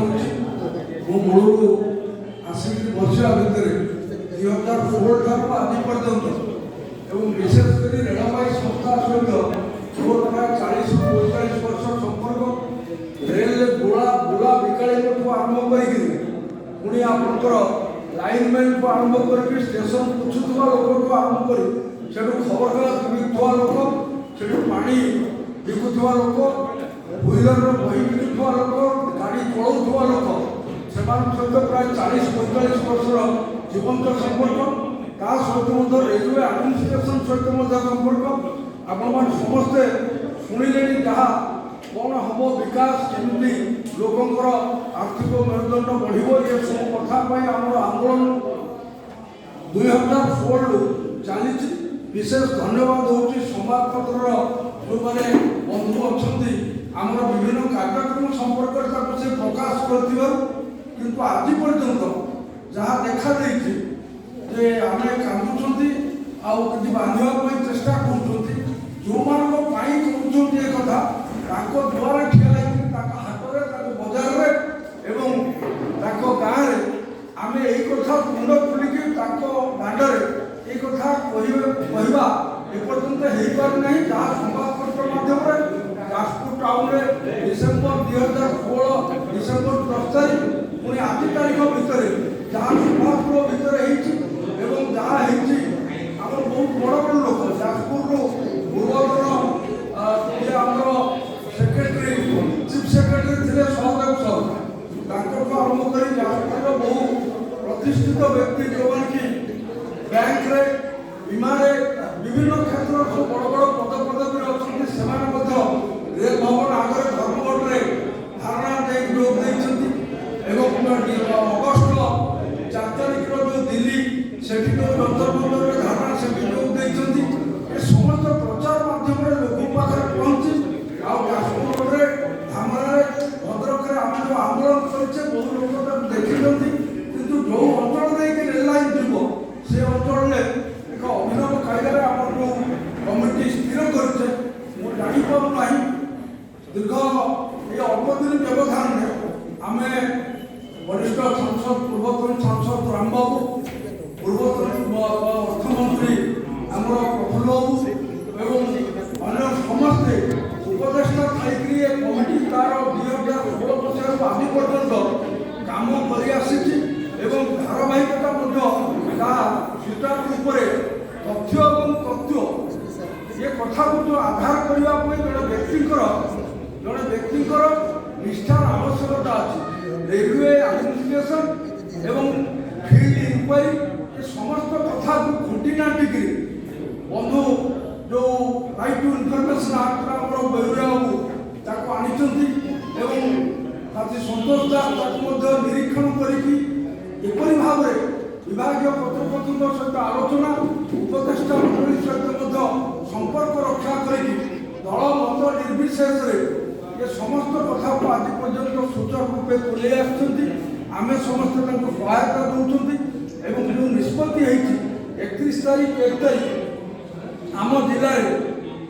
ଚାहूँगी मो मूलू आसिक बसिया भितर 2016 ठार आज पर्यंत एवं विशेषकर रेलवे संस्था सहित मोर प्राय 40-45 वर्ष संपर्क रेल गोला बुला विकाली आरंभ कर आपंकर लाइनमैन को आरंभ कर स्टेशन पुछुवा लोक आरंभ कर खबर कागज बिकुवा लोक से पानी बिकुवा लोक व्हीलर बही बिकुवा लोक गाड़ी चलाऊा लोक से सहित प्राय 40-45 वर्षर जीवंत संपर्क ता सहित रेलवे आडमिनिस्ट्रेशन सहित संपर्क आपण समस्ते शुणिले जहाँ कौन हम विकास केमती लोकंर आर्थिक मेरुदंड बढ़ो ये सब कथापी आम आंदोलन 2016 चली विशेष धन्यवाद हूँ संवादपत्र जो मैंने बंधु अच्छा आम विभिन्न कार्यक्रम संपर्क से प्रकाश कर आज पर्यंत जहाँ देखा जे आम कांदुंट कि बांधवाई चेष्टा कर जो कहते ये कथा द्वारा ठिया लगी हाथ में बजार में गाँव में आम यही कथा मुंड खुलिकी दांडे ये कथा कहवा एपर्यंत हो पारना जहाँ संवादपत्र मध्यम जाजपुर टाउन में डिसेम्बर 2016 डिसेम्बर 10 तारीख पुणी आज तारीख भितर जहाँ संवादपत्र भितर जहाँ आम बहुत बड़ बड़ लोक जाजपुर पूर्वतन सेक्रेटरी चीफ सेक्रेटरी थे सहदेव सर आरंभ कर जाजपुर बहु प्रतिष्ठित व्यक्ति जो कि बैंक रे बीमा रे विभिन्न क्षेत्र सब बड़ बड़ पद पदवी अच्छा रेल भवन आगे धर्मगढ़ में धारणा जोग अगस्ट 4 तारीख जो दिल्ली से जंतर मंतर में धारणा से जोग समस्त प्रचार माध्यम लोक पाखे पहुंची आजपुर धामरा भद्रक आम जो आंदोलन कर बहु लोग देखी किंतु जो अंचल देखिए रेल लाइन जीव से अंचल एक अभिनव कायदार आम जो कमिटी स्थिर करे जापारूना दीर्घ ये अल्प दिन व्यवधान में आम वरिष्ठ सांसद पूर्वतन सांसद रामबाबू पूर्वतन अर्थमंत्री आम प्रफुल्ल बाबू अन्य समस्ते उपदेष्टा थी कमिटी तार 2016 मसीह आज पर्यंत काम कर धारावाहिकता सुचारू रूप तथ्य और तथ्य ये कथा को जो आधार करने जड़े व्यक्ति निष्ठार आवश्यकता अच्छी रेलवे आडमिनिस्ट्रेशन एवं फील्ड इंक्वारी ये समस्त कथा को खुंटी नाटिक बंधु जो right to information act Behuria बाबू आनी सतोष दास निरीक्षण करपरी भाव विभाग कर्तृपक्ष सहित आलोचना उपदेष्टा मंडली सहित संपर्क रक्षा कर दल मत निर्विशेष ये समस्त कथा को आज पर्यटन सूचक रूपे तुले आम समस्ते सहायता दौरान जो निष्पत्ति 31 तारीख 1 तारीख आम जिले में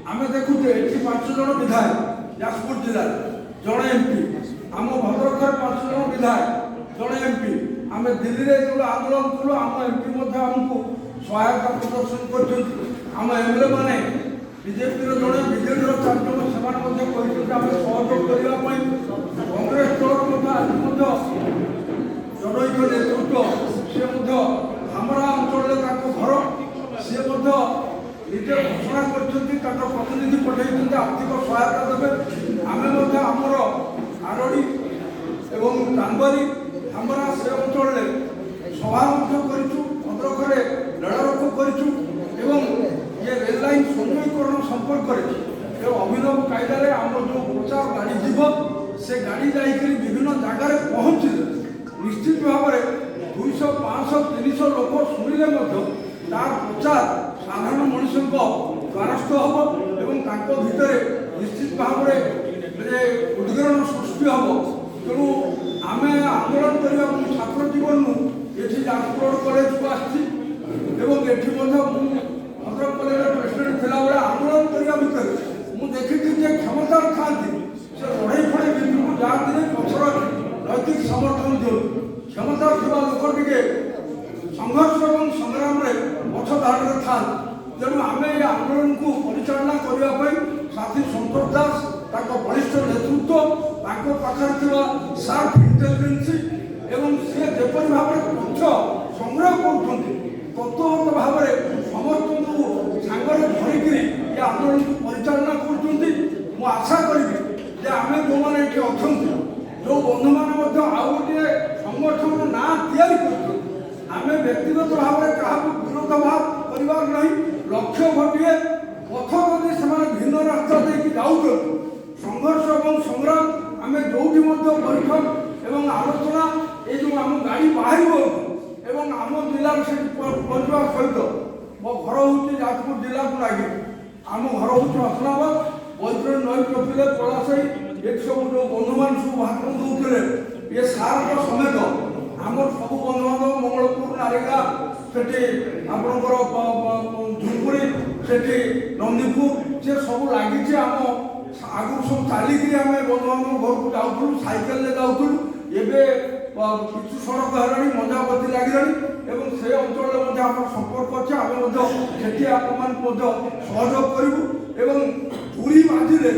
आम देखुचे ये 5 जन विधायक जाजपुर जिले जड़े एमपी आम भद्रक 5 जन विधायक जड़े एमपी आम दिल्ली में जो आंदोलन कलु आम एमपी आमको सहायता प्रदर्शन कर एमएलए मैंने बीजेपी जड़े बीजेडी 4 जन से सहयोग करने कांग्रेस दल आज जनईक नेतृत्व सी धामरा अंचल घर सी निजे घोषणा कर प्रतिनिधि पठाई आर्थिक सहायता देवे आम आमर आरड़ी एवं चांदबारी धामरा से अंचल सभा भद्रक रेलरोक कर ये रेल लाइन सौंदर्यकरण संपर्क अभिनव कायदार आम जो प्रचार गाड़ी जीव से गाड़ी जाकर विभिन्न जगार पहुँचे निश्चित भाव में 200-500-300 लोक शुणिले तार प्रचार साधारण मनुष्य द्वारस्थ हम भितर निश्चित भाव में उद्गीरण सृष्टि हम तेणु आम आंदोलन करने छात्र जीवन ये जाजपुर कॉलेज को आसी भद्रक कॉलेज प्रेसिडेंट थिला बेले आंदोलन करने भितर मुझे देखी क्षमता था से लड़ाई फड़े जाती पछर नैतिक को परिचालना करने साथी संतोष दास वरिष्ठ नेतृत्व पाखे सार्प इंटेलिजेंसी एवं सी जेपरी भाव तथ्य संग्रह कर तत्वगत भाव में समस्त को सांगे धरिकी आंदोलन को परिचालना कर आशा करी आम जो मैंने अच्छा जो बंधु मैंने आउ गोटे संगठन ना आम व्यक्तिगत भाव में क्या विरोध भाव करार ना लक्ष्य गोटे पथ जदि से भिन्न रास्ता देखिए जाऊँ संघर्ष और संग्राम आम जो बैठक एवं आलोचना ये जो आम गाड़ी बाहर आम जिलार से पहुँचवा सहित मो घर हूँ जाजपुर जिला को लगे आम घर हूँ हसनाबाद बैतरणी नई टोपी पलासाई एक सब जो बंधु मान सब भाषण दूसरे ये सार समेत आम सब बंधु बांधव मंगलपुर नारेगा से आपणकर झुंपुरी से नंदीपुर से सब लगी आम आगु सब चलिकी आम बंधु बांधव घर को जाऊँ साइकेल जाऊँ एवं किछु सड़क है मजापति लगे से अंचल आम संपर्क अच्छे आम सहयोग करूँ पूरी बाजिले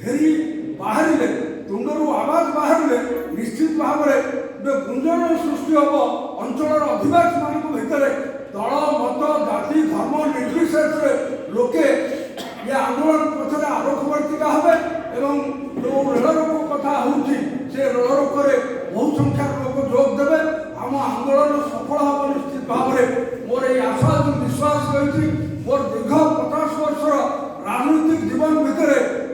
फेरी बाहर तुंडर आवाज बाहर निश्चित भाव में गुंजन सृष्टि हम अंचल अधिवासी मान भितर दल मत जाति धर्म निर्विशेष लोके ये आंदोलन पछरे आलोकवर्तिका हे जो रेल रोक कथा होती से रेल रोक बहु संख्यार लोक जोग देवे आम आंदोलन सफल हम निश्चित भाव में मोर ये आशा जो विश्वास रही मोर दीर्घ 50 वर्षर राजनीतिक जीवन भितर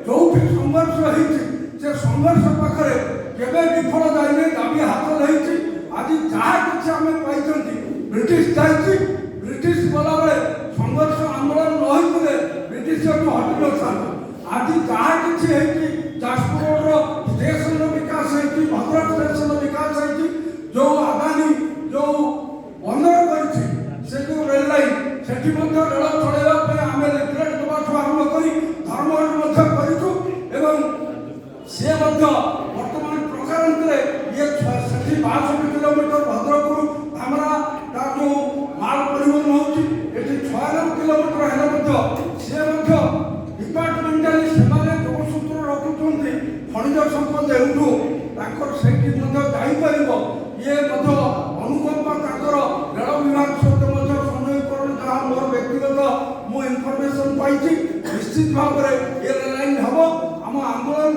जो भी संघर्ष होती से संघर्ष पाखे केवे विफल जाए दाबी हाथ रही आज जहाँ कि आम पाई ब्रिटिश जाइए ब्रिटिश गला बेले संघर्ष आंदोलन न होते ब्रिटिश हटि न आज जहाँ कि जाजपुर स्टेशन विकास होती भद्रक स्टेशन विकास होती जो आदानी जो बंदर कर रेल लाइन से रेल चलवाई आम लिफलेट देवाठ आरंभ कर धर्म करूँ सी बर्तमान प्रकारांतर ये 62 किलोमीटर भद्रक धामरा जो माल परिवहन होती 96 किलोमीटर है सी डिपार्टमेंटाली से जोगसूत्र रखुंट खनिज संपद एवं से जापर ये अनुकंपा रेल विभाग सहित संयोगकरण जहाँ मोर व्यक्तिगत मु इनफर्मेशन पाई निश्चित भाव में ये रेल लाइन हम आम आंदोलन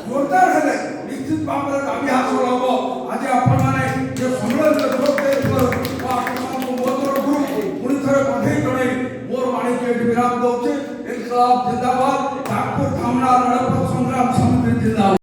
जोरदार है निश्चित भाव में दाबी हासिल हम आज आपने जो सम्मेलन पुणी थे बधाई जन मोर वाणी विराम दौचे इनकलाब जिंदाबाद नागपुर थामना रणपथ संग्राम समिति जिंदाबाद।